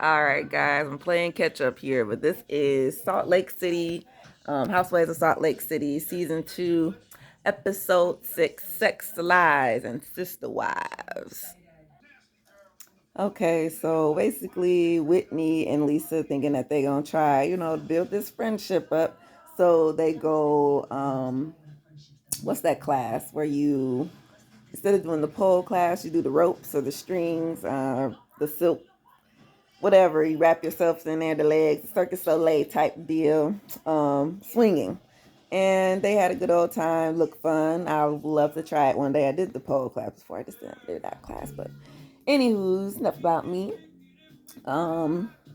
All right, guys, I'm playing catch up here, but this is Salt Lake City, Housewives of Salt Lake City, season 2, episode 6, Sex, Lies, and Sister Wives. Okay, so basically, Whitney and Lisa thinking that they're gonna try, build this friendship up. So they go, what's that class where you, instead of doing the pole class, you do the ropes or the strings, the silk, whatever. You wrap yourself in there, the legs, Circus Soleil type deal, swinging. And they had a good old time, looked fun. I would love to try it one day. I did the pole class before. I just didn't do that class, but anywho's enough about me.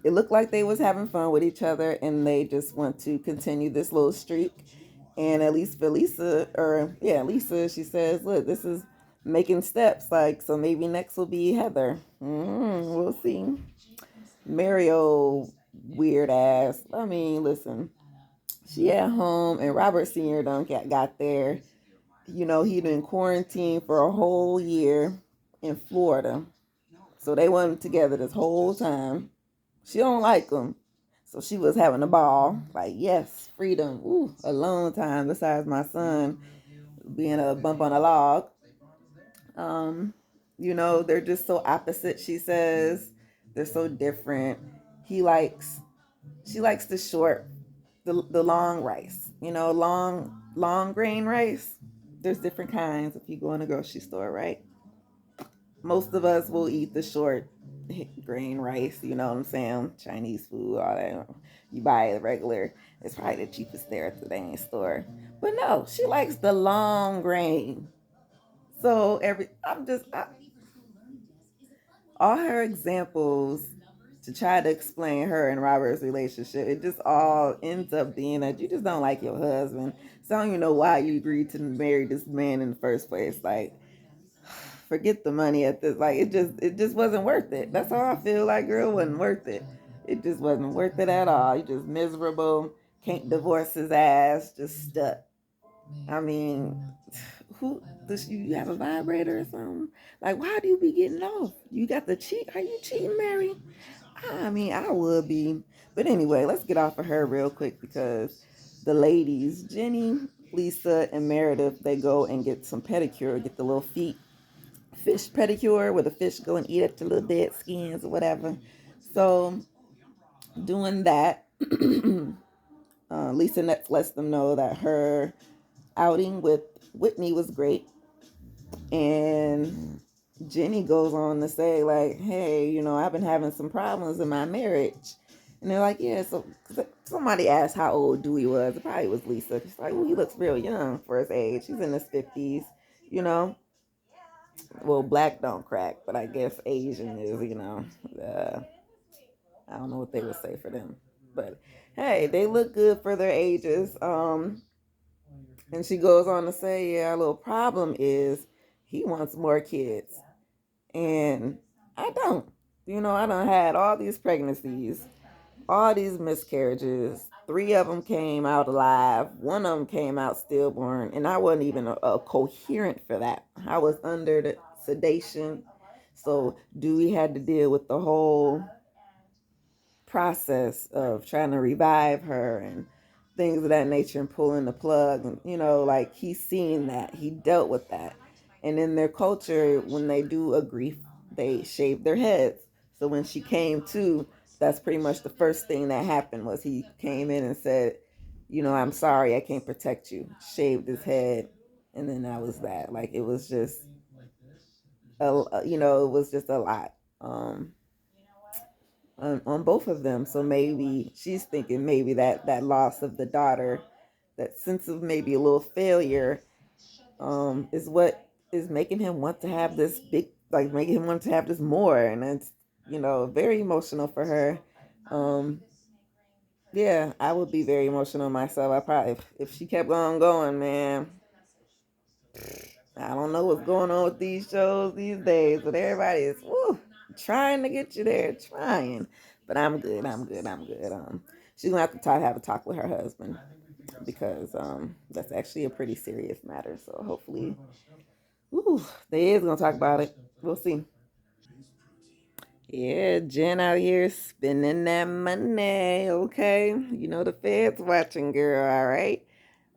It looked like they was having fun with each other, and they just want to continue this little streak. And at least for Lisa, Lisa, she says, "Look, this is making steps. Like, so maybe next will be Heather. We'll see." Mario, weird ass. I mean, listen, she at home, and Robert Senior done got there. He'd been quarantined for a whole year in Florida, so they wasn't together this whole time. She don't like him. So she was having a ball. Like, yes, freedom. Ooh, alone time besides my son being a bump on a log. Um, they're just so opposite, she says. They're so different. He likes she likes the short, the long rice. Long grain rice. There's different kinds if you go in a grocery store, right? Most of us will eat the short grain rice, you know what I'm saying? Chinese food, all that. You buy it regular. It's probably the cheapest there at the dang store. But no, she likes the long grain. So all her examples to try to explain her and Robert's relationship, it just all ends up being that you just don't like your husband. So I don't even know why you agreed to marry this man in the first place. Like, forget the money at this. Like, it just wasn't worth it. That's how I feel. Like, girl, it wasn't worth it. It just wasn't worth it at all. You just miserable. Can't divorce his ass. Just stuck. I mean, who does you have a vibrator or something? Like, why do you be getting off? You got the cheat? Are you cheating, Mary? I mean, I would be. But anyway, let's get off of her real quick because the ladies, Jenny, Lisa, and Meredith, they go and get some pedicure, get the little feet fish pedicure where the fish go and eat up the little dead skins or whatever. So doing that, Lisa lets them know that her outing with Whitney was great, and Jenny goes on to say like, "Hey, I've been having some problems in my marriage." And they're like, "Yeah." So somebody asked how old Dewey was. It probably was Lisa. She's like, "Well, he looks real young for his age. He's in his 50s, you know." Well, black don't crack, but I guess Asian is, uh, I don't know what they would say for them. But hey, they look good for their ages. And she goes on to say, yeah, our little problem is he wants more kids. And I don't. I done had all these pregnancies, all these miscarriages. 3 of them came out alive. 1 of them came out stillborn. And I wasn't even a coherent for that. I was under the sedation. So Dewey had to deal with the whole process of trying to revive her and things of that nature and pulling the plug. And, like he's seen that. He dealt with that. And in their culture, when they do a grief, they shave their heads. So when she came to, that's pretty much the first thing that happened was he came in and said, "I'm sorry, I can't protect you." Shaved his head. And then that was that. Like it was just, it was just a lot. On both of them. So maybe she's thinking maybe that loss of the daughter, that sense of maybe a little failure, is what is making him want to have this big, like making him want to have this more, and it's very emotional for her. Um, yeah, I would be very emotional myself. I probably if she kept on going, man. I don't know what's going on with these shows these days, but everybody is trying to get you there, trying. But I'm good. I'm good. I'm good. She's gonna have to have a talk with her husband because that's actually a pretty serious matter. So hopefully, they is gonna talk about it. We'll see. Yeah, Jen out here spending that money, okay? You know the feds watching, girl, all right?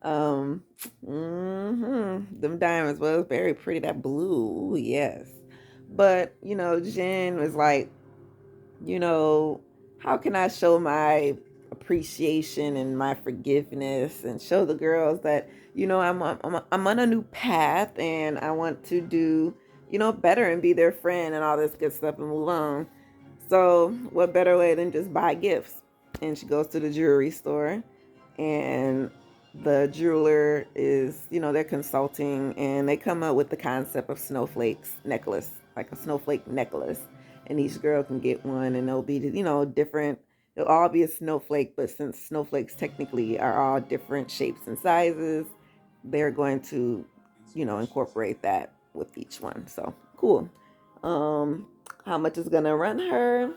Um, Them diamonds was very pretty. That blue, ooh, yes. But, Jen was like, you know, how can I show my appreciation and my forgiveness and show the girls that, I'm on a new path and I want to do, better and be their friend and all this good stuff and move on. So, what better way than just buy gifts? And she goes to the jewelry store, and the jeweler is, they're consulting, and they come up with the concept of snowflakes necklace, like a snowflake necklace. And each girl can get one, and they'll be, different. They'll all be a snowflake, but since snowflakes technically are all different shapes and sizes, they're going to, incorporate that with each one. So cool. Um, how much is gonna run her?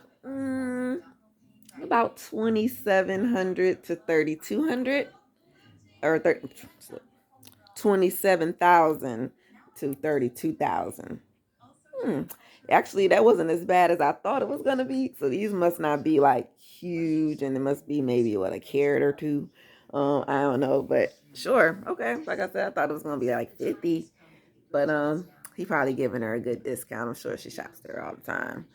About 2,700 to 3,200, or 27,000 to 32,000. Hmm. Actually, that wasn't as bad as I thought it was gonna be. So these must not be like huge, and it must be maybe what, a carat or two. I don't know, but sure, okay. Like I said, I thought it was gonna be like 50, but he probably giving her a good discount. I'm sure she shops there all the time.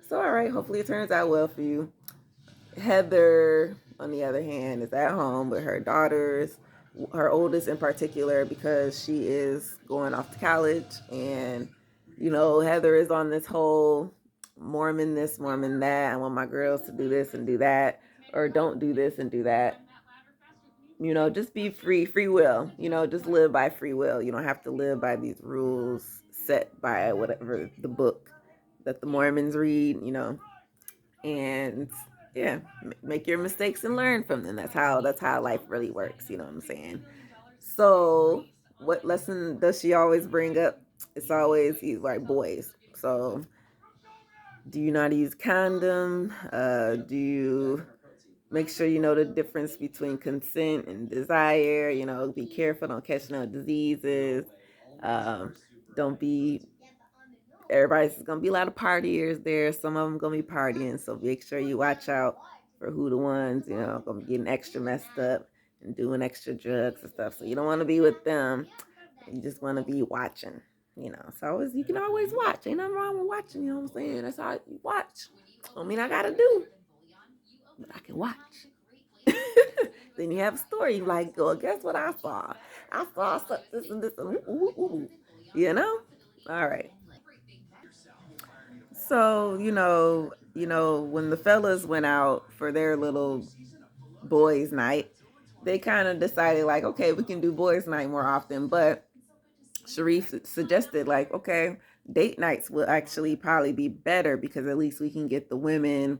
So all right, hopefully it turns out well for you. Heather, on the other hand, is at home with her daughters, her oldest in particular, because she is going off to college. And, Heather is on this whole Mormon this, Mormon that. I want my girls to do this and do that, or don't do this and do that. Just be free will, just live by free will. You don't have to live by these rules set by whatever the book that the Mormons read, and yeah, make your mistakes and learn from them. That's how life really works. You know what I'm saying? So, what lesson does she always bring up? It's always these like boys. So, do you not use condom? Do you make sure you know the difference between consent and desire? Be careful, don't catch no diseases. Um, don't be Everybody's gonna be a lot of partiers there. Some of them gonna be partying, so make sure you watch out for who the ones gonna be getting extra messed up and doing extra drugs and stuff. So you don't want to be with them. You just want to be watching. So you can always watch. Ain't nothing wrong with watching. You know what I'm saying? That's how you watch. I mean, I gotta do, but I can watch. Then you have a story. You like, go. Guess what I saw? I saw this and this. And ooh, ooh, ooh. All right. So, when the fellas went out for their little boys' night, they kind of decided, like, okay, we can do boys' night more often. But Sharif suggested, like, okay, date nights will actually probably be better because at least we can get the women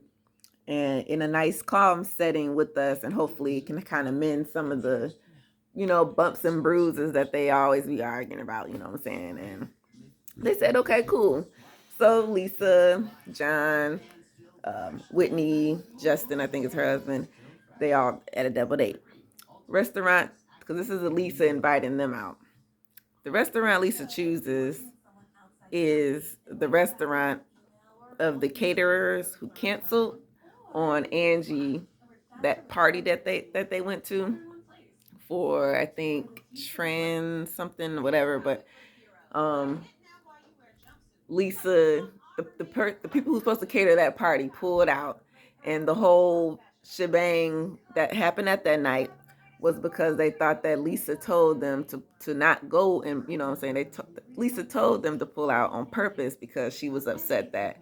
and in a nice, calm setting with us, and hopefully it can kind of mend some of the, bumps and bruises that they always be arguing about. You know what I'm saying? And they said, okay, cool. So Lisa, John, Whitney, Justin, I think is her husband, they all at a double date. Restaurant, because this is Lisa inviting them out. The restaurant Lisa chooses is the restaurant of the caterers who canceled on Angie, that party that they went to for, I think, trans something, whatever. But um Lisa, the people who's supposed to cater that party pulled out, and the whole shebang that happened at that night was because they thought that Lisa told them to not go, and what I'm saying, Lisa told them to pull out on purpose because she was upset that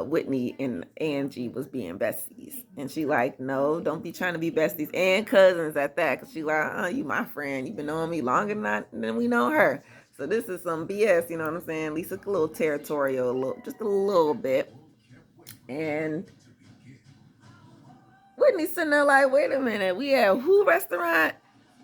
Whitney and Angie was being besties, and she like, no, don't be trying to be besties and cousins at that, because she like, you my friend, you've been knowing me longer than we know her. So this is some BS, you know what I'm saying? Lisa a little territorial, just a little bit, and Whitney sitting there like, wait a minute, we at who restaurant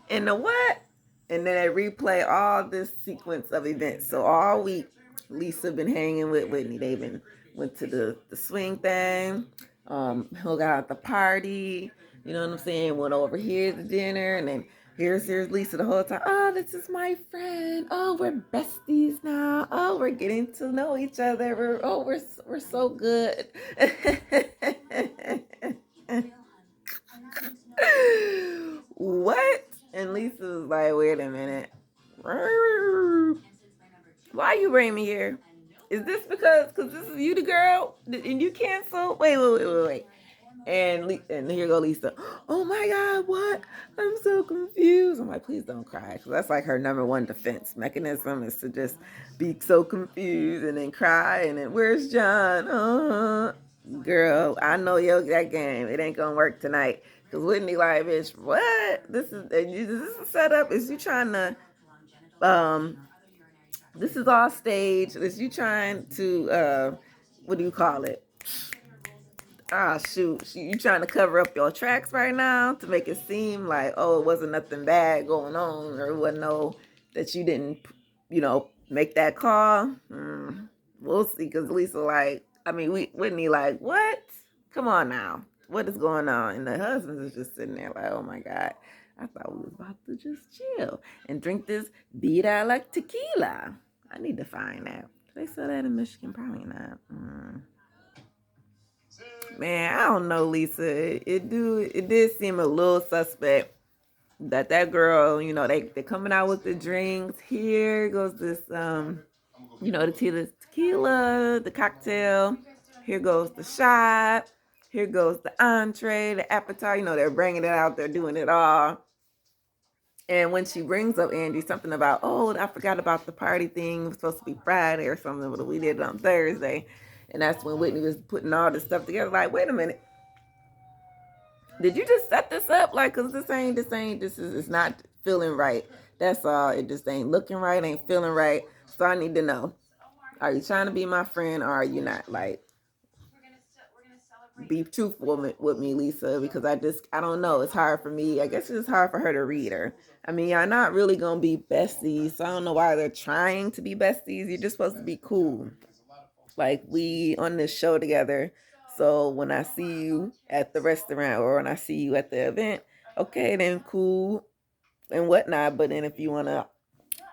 and the what? And then they replay all this sequence of events. So all week, Lisa been hanging with Whitney. They been went to the swing thing, hung out at the party. You know what I'm saying? Went over here to dinner, and then Here's Lisa the whole time. Oh, this is my friend. Oh, we're besties now. Oh, we're getting to know each other. We're so good. What? And Lisa was like, wait a minute. Why you bring me here? Is this because this is you the girl and you cancel? Wait. And here go Lisa. Oh my God, what? I'm so confused. I'm like, please don't cry. Cause that's like her number one defense mechanism is to just be so confused and then cry and then where's John? Girl, I know that game. It ain't gonna work tonight. Cause Whitney like, bitch, what? This is a setup? Is you trying to um this is all stage? Is you trying to what do you call it? Ah, shoot. You trying to cover up your tracks right now to make it seem like, oh, it wasn't nothing bad going on, or it wasn't no that you didn't, make that call. We'll see. Because Lisa, like, I mean, Whitney, like, what? Come on now. What is going on? And the husband is just sitting there, like, oh my God. I thought we was about to just chill and drink this Vida like tequila. I need to find that. Do they sell that in Michigan? Probably not. Man, I don't know, Lisa. It did seem a little suspect that girl, they coming out with the drinks. Here goes this the tequila, the cocktail. Here goes the shot. Here goes the entree, the appetizer. They're bringing it out. They're doing it all. And when she brings up Angie, something about, oh, I forgot about the party thing. It was supposed to be Friday or something, but we did it on Thursday. And that's when Whitney was putting all this stuff together. Like, wait a minute. Did you just set this up? Like, cause it's not feeling right. That's all. It just ain't looking right, ain't feeling right. So I need to know. Are you trying to be my friend or are you not? Like, be truthful with me, Lisa, because I don't know. It's hard for me. I guess it's hard for her to read her. I mean, y'all not really gonna be besties, so I don't know why they're trying to be besties. You're just supposed to be cool. Like we on this show together. So when I see you at the restaurant or when I see you at the event, okay, then cool and whatnot. But then if you wanna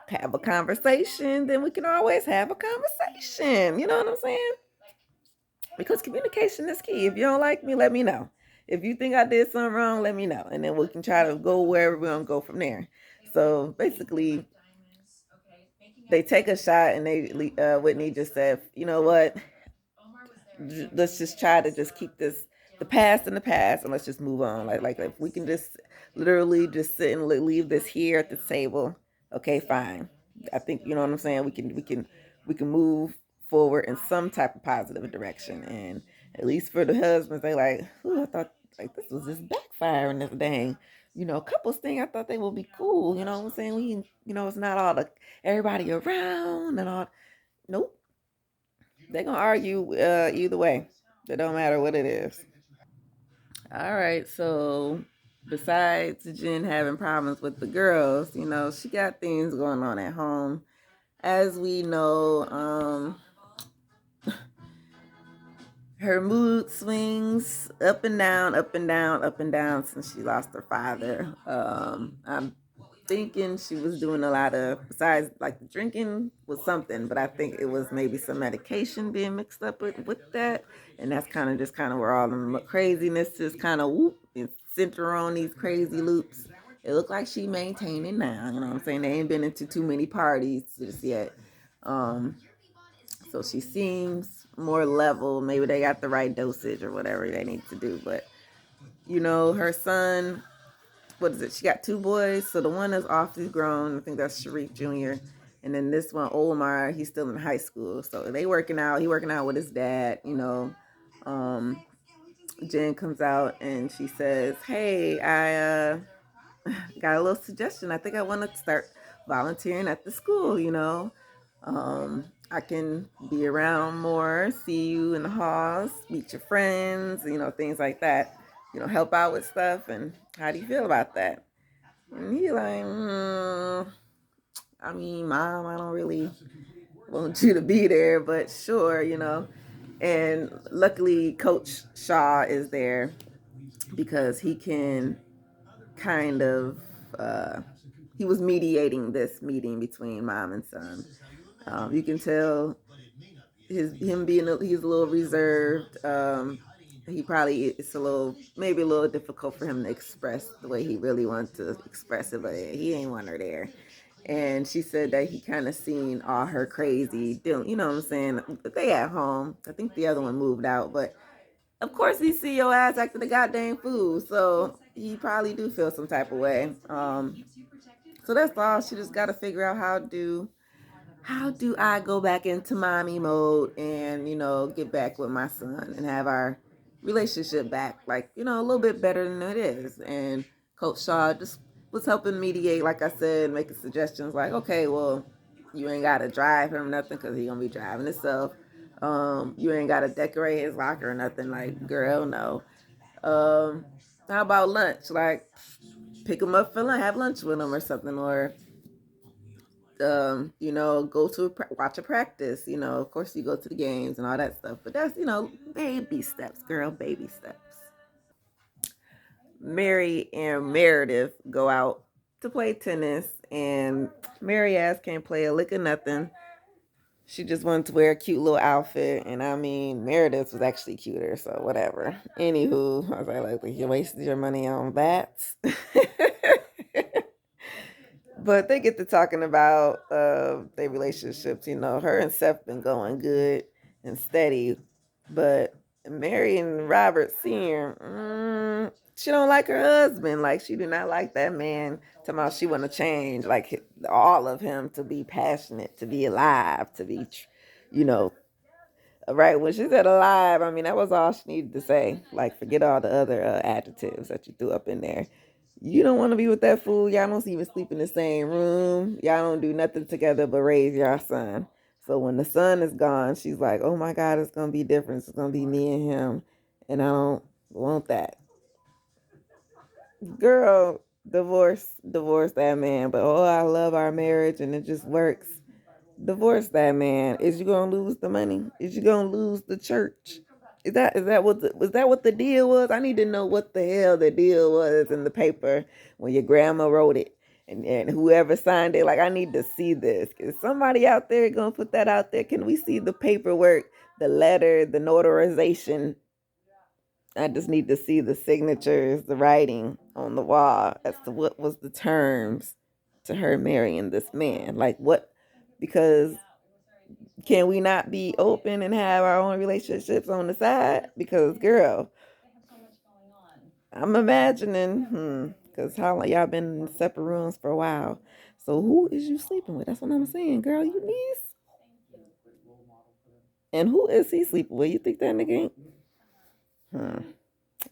have a conversation, then we can always have a conversation. You know what I'm saying? Because communication is key. If you don't like me, let me know. If you think I did something wrong, let me know. And then we can try to go wherever we're going to go from there. So basically, they take a shot and Whitney just said, you know what? Let's just try to just keep the past in the past and let's just move on. Like if we can just literally just sit and leave this here at the table, okay, fine. I think you know what I'm saying. We can move forward in some type of positive direction. And at least for the husbands, they like, I thought like this was just backfiring this dang. Couples thing. I thought they would be cool. You know what I'm saying? It's not all the everybody around and all. Nope. They're gonna argue either way. It don't matter what it is. All right, so besides Jen having problems with the girls, she got things going on at home. As we know, her mood swings up and down, up and down, up and down since she lost her father. I'm thinking she was doing a lot of, besides like the drinking was something, but I think it was maybe some medication being mixed up with that. And that's kind of where all the craziness is kind of whoop, and sent her on these crazy loops. It looked like she maintaining now, you know what I'm saying? They ain't been into too many parties just yet. Um, so she seems more level. Maybe they got the right dosage or whatever they need to do. But, her son, what is it? She got two boys. So the one is off, he's grown. I think that's Sharif Jr. And then this one, Omar, he's still in high school. So they working out. He working out with his dad. Um, Jen comes out and she says, hey, I got a little suggestion. I think I want to start volunteering at the school. I can be around more, see you in the halls, meet your friends, things like that. Help out with stuff. And how do you feel about that? And he like, I mean, Mom, I don't really want you to be there, but sure. And luckily, Coach Shaw is there because he can kind of he was mediating this meeting between mom and son. You can tell him being he's a little reserved. He probably it's a little maybe a little difficult for him to express the way he really wants to express it, but he ain't want her there. And she said that he kind of seen all her crazy, you know what I'm saying? They at home. I think the other one moved out, but of course he see your ass acting the goddamn fool, so he probably do feel some type of way. So that's all. She just got to figure out how do I go back into mommy mode and, get back with my son and have our relationship back, like, a little bit better than it is. And Coach Shaw just was helping mediate, like I said, making suggestions like, okay, well, you ain't got to drive him nothing because he going to be driving himself. You ain't got to decorate his locker or nothing. Like, girl, no. How about lunch? Like, pick him up for lunch, have lunch with him or something, or go to watch a practice. Of course you go to the games and all that stuff, but that's baby steps, girl, baby steps. Mary and Meredith go out to play tennis, and Mary ass can't play a lick of nothing. She just wanted to wear a cute little outfit, and I mean Meredith was actually cuter, so whatever. Anywho, I was like, you wasted your money on that. But they get to talking about their relationships. Her and Seth been going good and steady, but Mary and Robert Senior, she don't like her husband. Like, she do not like that man. Talking about she want to change, like, all of him to be passionate, to be alive, to be, you know, right. When she said alive, I mean, that was all she needed to say. Like, forget all the other adjectives that you threw up in there. You don't want to be with that fool. Y'all don't even sleep in the same room. Y'all don't do nothing together but raise your son. So when the son is gone, she's like, oh my God, it's going to be different. It's going to be me and him. And I don't want that. Girl, divorce that man. But oh, I love our marriage and it just works. Divorce that man. Is you gonna lose the money? Is you gonna lose the church? Is that what the deal was? I need to know what the hell the deal was in the paper when your grandma wrote it and whoever signed it. Like, I need to see this. Is somebody out there gonna put that out there? Can we see the paperwork, the letter, the notarization? I just need to see the signatures, the writing on the wall as to what was the terms to her marrying this man. Like, what? Because can we not be open and have our own relationships on the side? Because, girl, I'm imagining, because how long y'all been in separate rooms for a while. So who is you sleeping with? That's what I'm saying, girl. You niece? And who is he sleeping with? You think that nigga ain't? Hmm.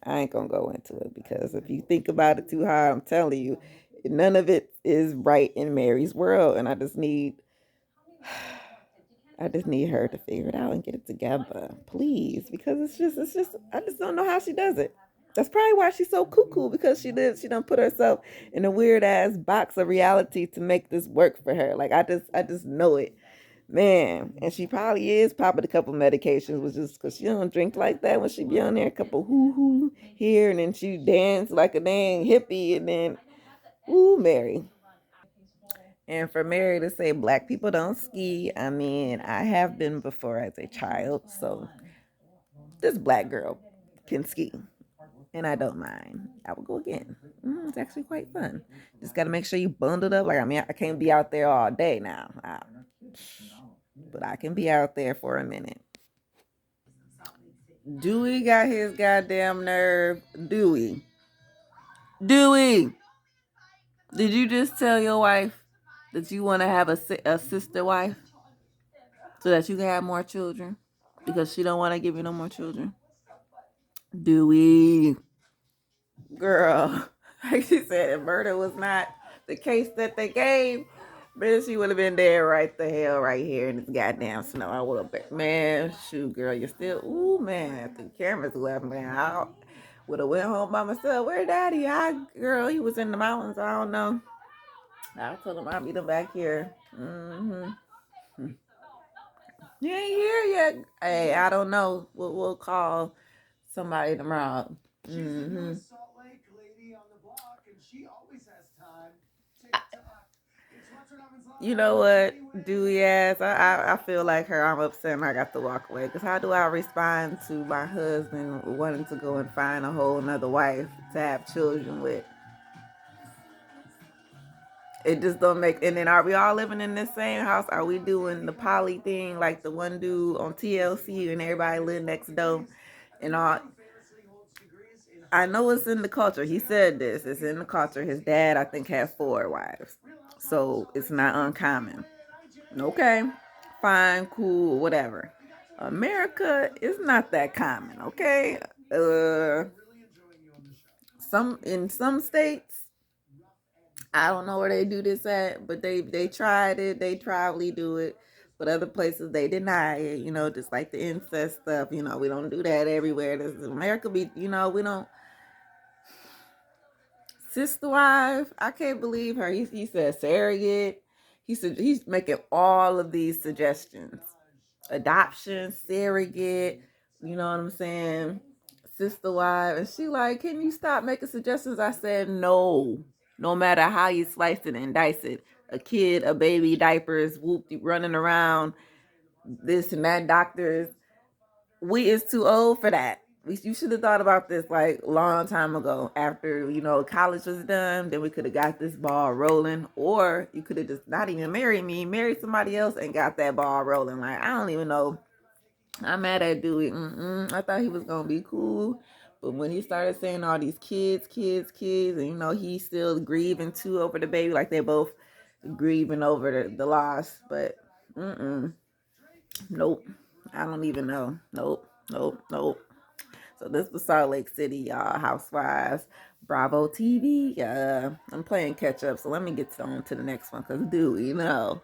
I ain't gonna go into it because if you think about it too hard, I'm telling you, none of it is right in Mary's world, and I just need her to figure it out and get it together, please, because it's just I just don't know how she does it. That's probably why she's so cuckoo, because she done put herself in a weird ass box of reality to make this work for her. Like, I just know it, man. And she probably is popping a couple medications, which is because she don't drink like that. When she be on there, a couple hoo hoo here, and then she dance like a dang hippie, and then ooh, Mary. And for Mary to say black people don't ski, I mean, I have been before as a child, so this black girl can ski, and I don't mind. I will go again. It's actually quite fun. Just got to make sure you bundled up. Like, I mean, I can't be out there all day now, but I can be out there for a minute. Dewey got his goddamn nerve. Dewey, did you just tell your wife that you want to have a sister wife so that you can have more children? Because she don't want to give you no more children. Dewey, girl, like she said, if murder was not the case that they gave, man, she would have been there right the hell right here in this goddamn snow. I would have been, man, shoot, girl, you're still, ooh, man, the cameras left, man. I would have went home by myself. Where daddy? Girl, he was in the mountains. I don't know. I told him I'll meet him back here. He ain't here yet. Hey, I don't know. We'll call somebody tomorrow. You know what, Dewey ass? I feel like her. I'm upset and I got to walk away. Because how do I respond to my husband wanting to go and find a whole nother wife to have children with? It just don't make. And then are we all living in the same house? Are we doing the poly thing like the one dude on TLC and everybody live next door and all? I know it's in the culture. He said this. It's in the culture. His dad, I think, had 4 wives. So it's not uncommon. Okay, fine, cool, whatever. America is not that common, okay? In some states, I don't know where they do this at, but they tried it. They probably do it. But other places they deny it. Just like the incest stuff. We don't do that everywhere. America be. We don't. Sister wife, I can't believe her. He said surrogate. He said he's making all of these suggestions. Adoption, surrogate, you know what I'm saying? Sister wife. And she like, can you stop making suggestions? I said, no. No matter how you slice it and dice it. A kid, a baby, diapers, whoop, running around, this and that, doctors. We is too old for that. You should have thought about this like a long time ago. After college was done, then we could have got this ball rolling, or you could have just not even married me, married somebody else, and got that ball rolling. Like I don't even know. I'm mad at Dewey. I thought he was gonna be cool, but when he started saying all these kids, and he's still grieving too over the baby, like they're both grieving over the loss. But nope. I don't even know. Nope. So this was Salt Lake City, y'all. Housewives, Bravo TV. I'm playing catch up, so let me get on to the next one. Cause Dewey, no.